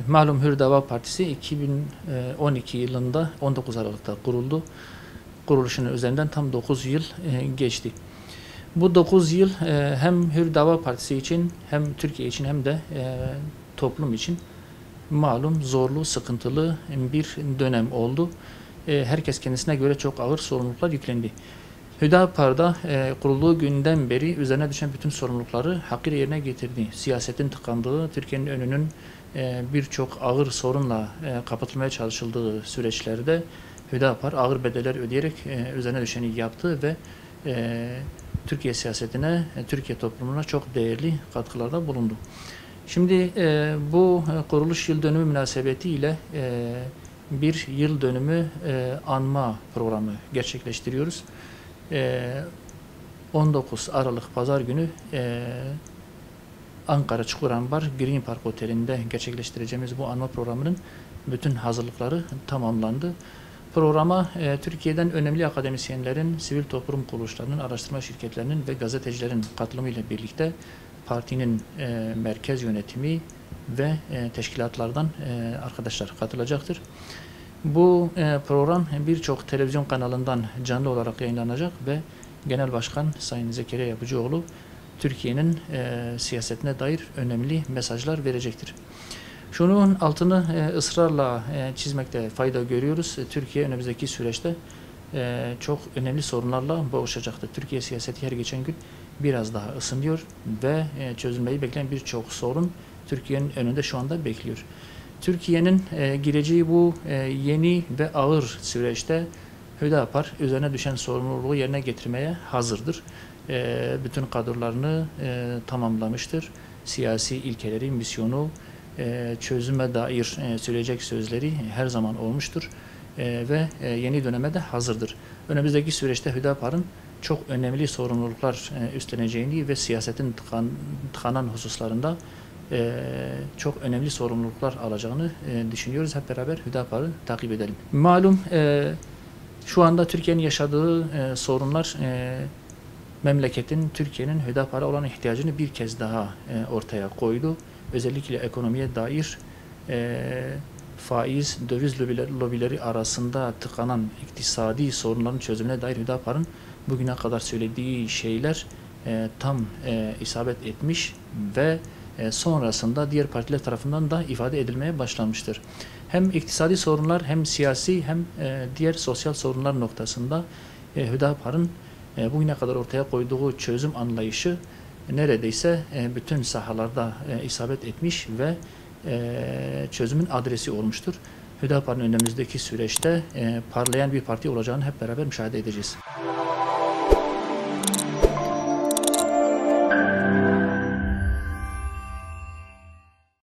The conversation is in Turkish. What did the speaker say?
Malum Hür Deva Partisi 2012 yılında 19 Aralık'ta kuruldu. Kuruluşunun üzerinden tam 9 yıl geçti. Bu 9 yıl hem Hür Deva Partisi için hem Türkiye için hem de toplum için malum zorlu, sıkıntılı bir dönem oldu. Herkes kendisine göre çok ağır sorumluluklar yüklendi. Hüdapar'da kurulduğu günden beri üzerine düşen bütün sorumlulukları hakkıyla yerine getirdi. Siyasetin tıkandığı, Türkiye'nin önünün birçok ağır sorunla kapatılmaya çalışıldığı süreçlerde Hüdapar ağır bedeller ödeyerek üzerine düşeni yaptı ve Türkiye siyasetine, Türkiye toplumuna çok değerli katkılarda bulundu. Şimdi bu kuruluş yıl dönümü münasebetiyle bir yıl dönümü anma programı gerçekleştiriyoruz. 19 Aralık Pazar günü Ankara Çukurambar Green Park Oteli'nde gerçekleştireceğimiz bu anma programının bütün hazırlıkları tamamlandı. Programa Türkiye'den önemli akademisyenlerin, sivil toplum kuruluşlarının, araştırma şirketlerinin ve gazetecilerin katılımıyla birlikte partinin merkez yönetimi ve teşkilatlardan arkadaşlar katılacaktır. Bu program birçok televizyon kanalından canlı olarak yayınlanacak ve Genel Başkan Sayın Zekeriya Yapıcıoğlu Türkiye'nin siyasetine dair önemli mesajlar verecektir. Şunun altını ısrarla çizmekte fayda görüyoruz. Türkiye önümüzdeki süreçte çok önemli sorunlarla boğuşacaktır. Türkiye siyaseti her geçen gün biraz daha ısınıyor ve çözülmeyi bekleyen birçok sorun Türkiye'nin önünde şu anda bekliyor. Türkiye'nin gireceği bu yeni ve ağır süreçte Hüdapar üzerine düşen sorumluluğu yerine getirmeye hazırdır. Bütün kadrolarını tamamlamıştır. Siyasi ilkeleri, misyonu, çözüme dair söyleyecek sözleri her zaman olmuştur ve yeni döneme de hazırdır. Önümüzdeki süreçte Hüdapar'ın çok önemli sorumluluklar üstleneceğini ve siyasetin tıkanan hususlarında çok önemli sorumluluklar alacağını düşünüyoruz. Hep beraber Hüdapar'ı takip edelim. Malum şu anda Türkiye'nin yaşadığı sorunlar memleketin, Türkiye'nin Hüdapar'a olan ihtiyacını bir kez daha ortaya koydu. Özellikle ekonomiye dair faiz, döviz lobileri arasında tıkanan iktisadi sorunların çözümüne dair Hüdapar'ın bugüne kadar söylediği şeyler tam isabet etmiş ve sonrasında diğer partiler tarafından da ifade edilmeye başlanmıştır. Hem iktisadi sorunlar hem siyasi hem diğer sosyal sorunlar noktasında Hüdapar'ın bugüne kadar ortaya koyduğu çözüm anlayışı neredeyse bütün sahalarda isabet etmiş ve çözümün adresi olmuştur. Hüdapar'ın önümüzdeki süreçte parlayan bir parti olacağını hep beraber müşahede edeceğiz.